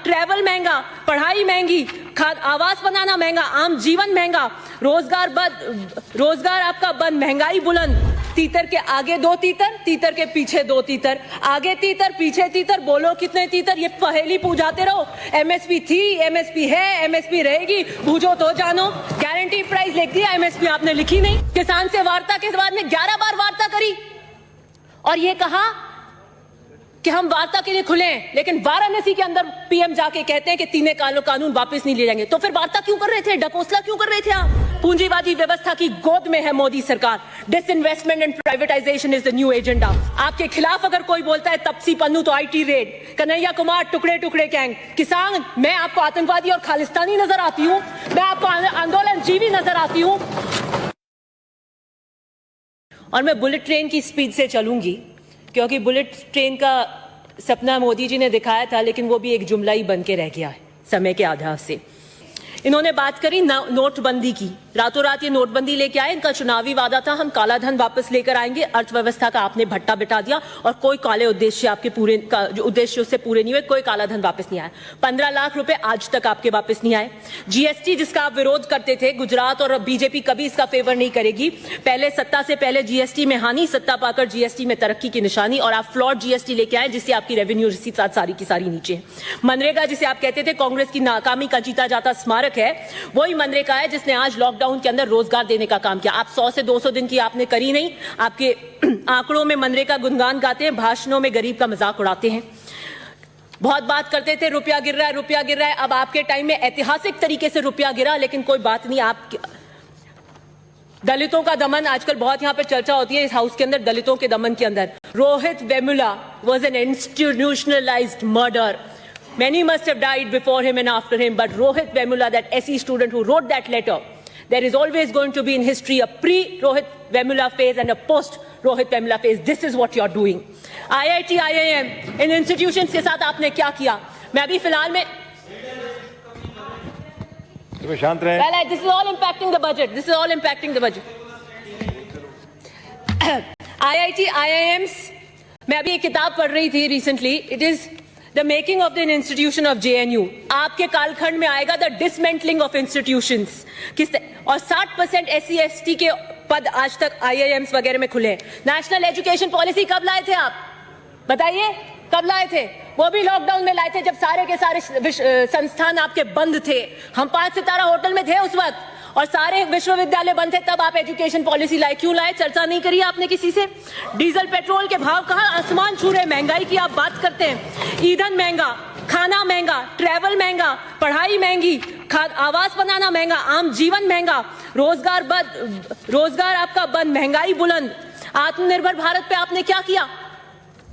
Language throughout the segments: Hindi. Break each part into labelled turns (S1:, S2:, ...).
S1: ट्रैवल महंगा, पढ़ाई महंगी, आवास बनाना महंगा, आम जीवन महंगा, रोजगार आपका बंद, महंगाई बुलंद। तीतर के आगे दो तीतर, तीतर के पीछे दो तीतर, आगे तीतर पीछे तीतर, बोलो कितने तीतर, ये पहेली पूछाते रहो। एमएसपी थी, एमएसपी है, एमएसपी रहेगी, बूझो तो जानो। गारंटी प्राइस लिख दिया, एमएसपी आपने लिखी नहीं। किसान से वार्ता के बाद में 11 बार वार्ता करी और ये कहा कि हम वार्ता के लिए खुले हैं, लेकिन वाराणसी के अंदर पीएम जाके कहते हैं कि तीनों कानून वापस नहीं ले जाएंगे। तो फिर वार्ता क्यों कर रहे थे, ढकोसला क्यों कर रहे थे आप? पूंजीवादी व्यवस्था की गोद में है मोदी सरकार। Disinvestment and privatisation is the new agenda. आपके खिलाफ अगर कोई बोलता है तपसी पन्नू तो आईटी रेड, कन्हैया कुमार टुकड़े टुकड़े गैंग। किसान, मैं आपको आतंकवादी और खालिस्तानी नजर आती हूँ, मैं आपको आंदोलन जीवी नजर आती हूँ, और मैं बुलेट ट्रेन की स्पीड से चलूंगी, क्योंकि बुलेट ट्रेन का सपना मोदी जी ने दिखाया था, लेकिन वो भी एक जुमला ही बन के रह गया है समय के आधार से। इन्होंने बात करी नोटबंदी की। रातों रात ये नोटबंदी लेके आए, इनका चुनावी वादा था हम काला धन वापस लेकर आएंगे। अर्थव्यवस्था का आपने भट्टा बिठा दिया और कोई काले उद्देश्य आपके पूरे जो उद्देश्य उससे पूरे नहीं हुए, कोई काला धन वापस नहीं आया। 15 लाख रुपए आज तक आपके वापस नहीं आए। जीएसटी जिसका आप विरोध करते थे, गुजरात और बीजेपी कभी इसका फेवर नहीं करेगी। पहले सत्ता से पहले जीएसटी में हानि, सत्ता पाकर जीएसटी में तरक्की की निशानी, और आप फ्लॉड जीएसटी लेके आए जिससे आपकी रेवेन्यू रिसीट सारी की सारी नीचे है। मनरेगा जिसे आप कहते थे कांग्रेस की नाकामी का जीता जाता स्मारक है, वही मनरेगा है जिसने आज लॉकडाउन के अंदर रोजगार देने का काम किया। आप 100 से 200 दिन की आपने करी नहीं। आपके आंकड़ों में मनरेगा गुणगान गाते हैं, भाषणों में गरीब का मजाक उड़ाते हैं। बहुत बात करते थे रुपया गिर रहा है, रुपया गिर रहा है। अब आपके टाइम में ऐतिहासिक तरीके से रुपया गिरा, लेकिन कोई बात नहीं। आप दलितों का दमन आजकल बहुत यहां पर चर्चा होती है इस हाउस के अंदर, दलितों के दमन के अंदर। Rohit Vemula was an institutionalized murder. Many must have died before him and after him, but Rohit Vemula, that SE student who wrote that letter, there is always going to be in history a pre-Rohit Vemula phase and a post-Rohit Vemula phase. This is what you're doing. IIT, IIM, in institutions के साथ आपने क्या किया? मैं अभी फिलहाल में
S2: शांत रहें।
S1: Well, this is all impacting the budget. This is all impacting the budget. IIT, IIMs, मैं अभी एक किताब पढ़ रही थी recently. It is The making of an institution of JNU. आपके कालखंड में आएगा the dismantling of institutions. और 60% SC/ST के पद आज तक IIMs वगैरह में खुले हैं। नेशनल एजुकेशन पॉलिसी कब लाए थे आप? बताइए कब लाए थे? वो भी लॉकडाउन में लाए थे जब सारे के सारे संस्थान आपके बंद थे। हम 5 सितारा होटल में थे उस वक्त और सारे विश्वविद्यालय बंद थे, तब आप एजुकेशन पॉलिसी लाए। क्यों लाए? चर्चा नहीं करी आपने किसी से। डीजल पेट्रोल के भाव कहां आसमान छू रहे, महंगाई की आप बात करते हैं। ईंधन महंगा, खाना महंगा, ट्रैवल महंगा, पढ़ाई महंगी, आवास बनाना महंगा, आम जीवन महंगा, रोजगार आपका बंद, महंगाई बुलंद। आत्मनिर्भर भारत पे आपने क्या किया?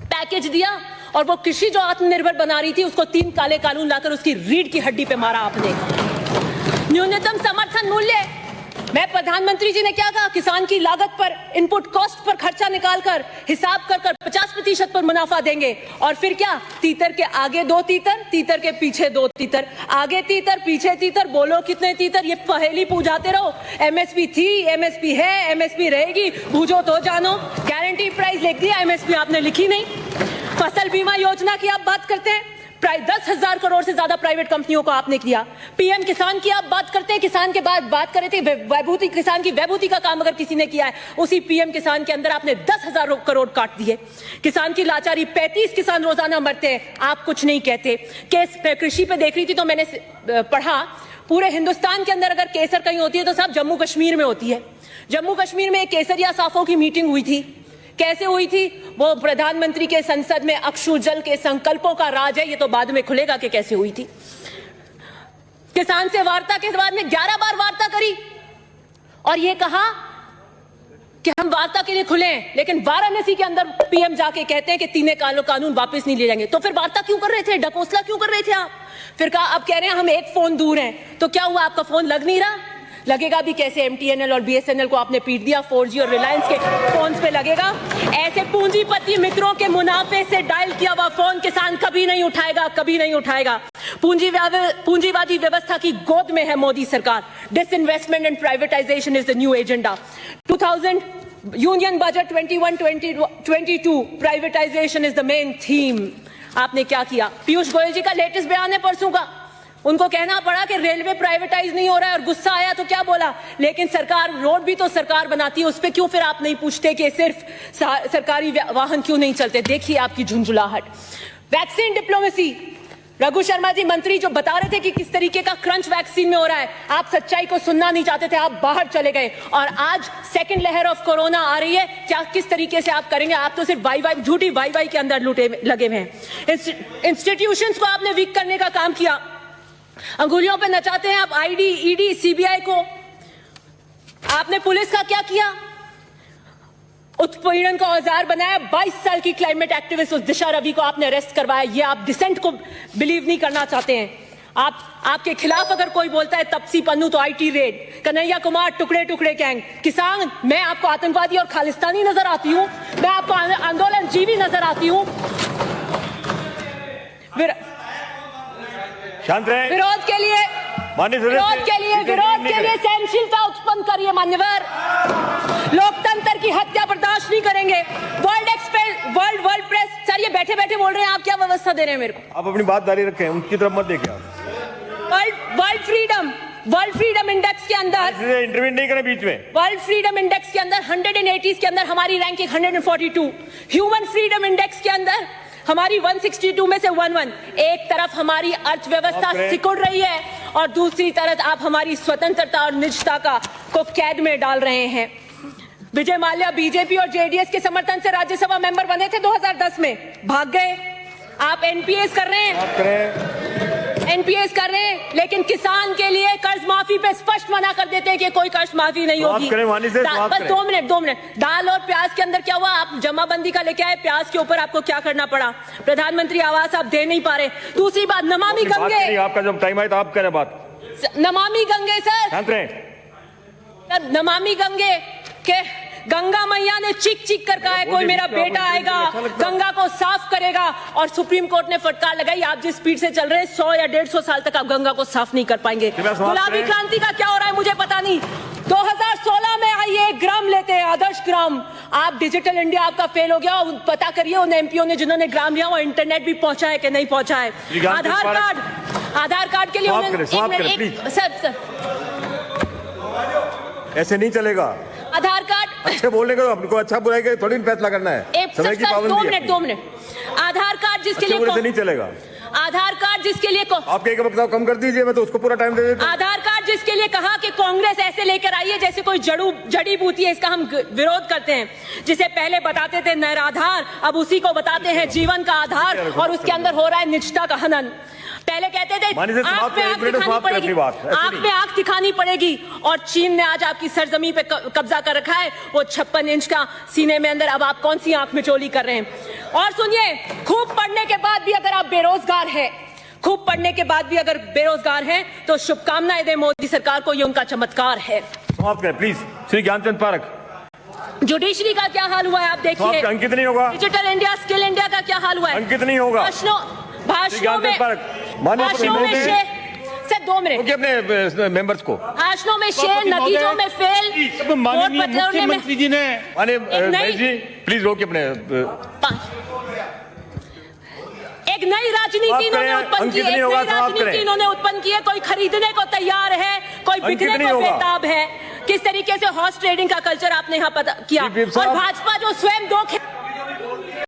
S1: पैकेज दिया, और वो कृषि जो आत्मनिर्भर बना रही थी उसको 3 काले कानून लाकर उसकी रीढ़ की हड्डी पे मारा आपने। न्यूनतम समर्थन मूल्य, मैं प्रधानमंत्री जी ने क्या कहा? किसान की लागत पर, इनपुट कॉस्ट पर खर्चा निकालकर हिसाब कर 50% पर मुनाफा देंगे। और फिर क्या? तीतर के आगे दो तीतर, तीतर के पीछे दो तीतर, आगे तीतर पीछे तीतर, बोलो कितने तीतर, ये पहेली पूछाते रहो। एमएसपी थी, एमएसपी है, एमएसपी रहेगी, बूझो तो जानो। गारंटी प्राइस लिख दिया, एमएसपी आपने लिखी नहीं। फसल बीमा योजना की आप बात करते हैं, 10,000 करोड़ से ज्यादा प्राइवेट कंपनियों को आपने किया। पीएम किसान की आप बात करते हैं, किसान के बाद बात कर रहे थे वैभूति, किसान की वैभूति का काम अगर किसी ने किया है, उसी पीएम किसान के अंदर आपने 10,000 करोड़ काट दिए। किसान की लाचारी, 35 किसान रोजाना मरते हैं, आप कुछ नहीं कहते। केस कृषि पे देख रही थी तो मैंने पढ़ा, पूरे हिंदुस्तान के अंदर अगर केसर कहीं होती है तो सब जम्मू कश्मीर में होती है। जम्मू कश्मीर में एक केसरिया साफों की मीटिंग हुई थी। कैसे हुई थी? वो प्रधानमंत्री के संसद में अक्षु जल के संकल्पों का राज है, ये तो बाद में खुलेगा कि कैसे हुई थी। किसान से वार्ता के बाद में 11 बार वार्ता करी और ये कहा कि हम वार्ता के लिए खुले हैं, लेकिन वाराणसी के अंदर पीएम जाके कहते हैं कि तीनों कानून वापस नहीं ले जाएंगे। तो फिर वार्ता क्यों कर रहे थे, ढकोसला क्यों कर रहे थे आप? फिर कहा, अब कह रहे हैं हम एक फोन दूर हैं, तो क्या हुआ? आपका फोन लग नहीं रहा? लगेगा भी कैसे? एमटीएनएल और बीएसएनएल को आपने पीट दिया, 4G और रिलायंस के फोन पे लगेगा। ऐसे पूंजीपति मित्रों के मुनाफे से डायल किया हुआ फोन किसान कभी नहीं उठाएगा, कभी नहीं उठाएगा। पूंजीवादी व्यवस्था की गोद में है मोदी सरकार। Disinvestment and privatisation is the new agenda. 2000 union budget 21-22 privatisation is the main theme. आपने क्या किया? पीयूष गोयल जी का लेटेस्ट बयान है परसों का, उनको कहना पड़ा कि रेलवे प्राइवेटाइज नहीं हो रहा है और गुस्सा आया तो क्या बोला, लेकिन सरकार रोड भी तो सरकार बनाती है, उस पर क्यों फिर आप नहीं पूछते कि सिर्फ सरकारी वाहन क्यों नहीं चलते? देखिए आपकी झुंझुलाहट। वैक्सीन डिप्लोमेसी, रघु शर्मा जी मंत्री जो बता रहे थे कि किस तरीके का क्रंच वैक्सीन में हो रहा है, आप सच्चाई को सुनना नहीं चाहते थे, आप बाहर चले गए और आज सेकंड लहर ऑफ कोरोना आ रही है, क्या किस तरीके से आप करेंगे? आप तो सिर्फ वाई झूठी वाई के अंदर लगे हुए हैं। इंस्टीट्यूशंस को आपने वीक करने का काम किया, अंगुलियों पे नचाते हैं आप आईडी, ईडी, सीबीआई को। आपने पुलिस का क्या किया? उत्पीड़न का औजार बनाया। 22 साल की क्लाइमेट एक्टिविस्ट उस दिशा रवि को आपने अरेस्ट करवाया। ये आप डिसेंट को बिलीव नहीं करना चाहते हैं। आपके खिलाफ अगर कोई बोलता है तपसी पन्नू तो आईटी रेड, कन्हैया कुमार टुकड़े टुकड़े गैंग, किसान, मैं आपको आतंकवादी और खालिस्तानी नजर आती हूं, मैं आपको आंदोलन जीवी नजर आती हूं।
S2: शांत रहे।
S1: विरोध के लिए सहनशीलता उत्पन्न करिए मान्यवर। लोकतंत्र की हत्या बर्दाश्त नहीं करेंगे। वर्ल्ड प्रेस, सर ये बैठे बैठे बोल रहे हैं, आप क्या व्यवस्था दे रहे हैं मेरे को?
S2: आप अपनी बात जारी रखें, उनकी तरफ मत देखिए आप।
S1: वर्ल्ड फ्रीडम इंडेक्स के अंदर
S2: इंटरव्यू नहीं करें बीच में।
S1: वर्ल्ड फ्रीडम इंडेक्स के अंदर 180 के अंदर हमारी रैंकिंग 142। ह्यूमन फ्रीडम इंडेक्स के अंदर हमारी 162 में से 11। एक तरफ हमारी अर्थव्यवस्था सिकुड़ रही है और दूसरी तरफ आप हमारी स्वतंत्रता और निजता को कैद में डाल रहे हैं। विजय माल्या बीजेपी और जेडीएस के समर्थन से राज्यसभा मेंबर बने थे 2010 में, भाग गए। आप एनपीएस कर रहे हैं, लेकिन किसान के लिए कर्ज माफी पे स्पष्ट मना कर देते हैं कि कोई कर्ज माफी नहीं होगी। बस 2 मिनट। दाल और प्याज के अंदर क्या हुआ? आप जमाबंदी का लेके आए, प्याज के ऊपर आपको क्या करना पड़ा? प्रधानमंत्री आवास आप दे नहीं पा रहे। दूसरी बात, नमामि गंगे,
S2: आपका जब टाइम आए तो आप करें बात।
S1: नमामि गंगे सर, नमामि गंगे के गंगा मैया ने चीख कर कहा है कोई मेरा बेटा आएगा, गंगा को साफ करेगा, और सुप्रीम कोर्ट ने फटकार लगाई। आप जिस स्पीड से चल रहे हैं 100 या 150 साल तक आप गंगा को साफ नहीं कर पाएंगे। गुलाबी क्रांति का क्या हो रहा है मुझे पता नहीं। 2016 में आइए ग्राम लेते हैं, आदर्श ग्राम। आप डिजिटल इंडिया आपका फेल हो गया। पता करिए उन एमपीओ ने जिन्होंने ग्राम लिया वो इंटरनेट भी पहुंचा है कि नहीं पहुंचा है। आधार कार्ड के लिए सर
S2: ऐसे नहीं चलेगा।
S1: आधार कार्ड
S2: अच्छे बोलने का आपको अच्छा बुलाएगा, थोड़ी फैसला करना है। समय की पाबंदी है।
S1: 2 मिनट। आधार कार्ड जिसके लिए
S2: नहीं चलेगा।
S1: आधार कार्ड जिसके लिए
S2: आपके एक वक्त कम कर दीजिए, मैं तो उसको पूरा टाइम दे देता हूं।
S1: आधार कार्ड जिसके लिए कहा कि कांग्रेस ऐसे लेकर आई है जैसे कोई जड़ी बूटी है, इसका हम विरोध करते हैं। जिसे पहले बताते थे निराधार, अब उसी को बताते हैं जीवन का आधार, और उसके अंदर हो रहा है निजता का हनन। पहले कहते थे आंख में आंख दिखानी पड़ेगी, और चीन ने आज आपकी सरजमी पे कब्जा कर रखा है, वो 56 इंच का सीने में अंदर। अब आप कौन सी आंख में चोली कर रहे हैं? और सुनिए, खूब पढ़ने के बाद भी अगर आप बेरोजगार हैं, तो शुभकामनाएं दें मोदी सरकार को, ये उनका चमत्कार है।
S2: समाप्त करें please. Shri Gyanchand park.
S1: Judiciary का क्या हाल हुआ है आप देखिए।
S2: अंकित नहीं होगा।
S1: डिजिटल इंडिया, स्किल इंडिया का क्या हाल हुआ है?
S2: अंकित नहीं होगा।
S1: भाषणों में सर 2 मिनट
S2: अपने मेंबर्स को,
S1: भाषणों में शेर, नतीजों में फेल।
S3: माननीय मुख्यमंत्री जी ने
S2: प्लीज रोकिए अपने।
S1: एक नई राजनीति इन्होंने उत्पन्न की है। कोई खरीदने को तैयार है, कोई बिकने को बेताब है। किस तरीके से हॉर्स ट्रेडिंग का कल्चर आपने यहाँ पता किया, और भाजपा जो स्वयं 2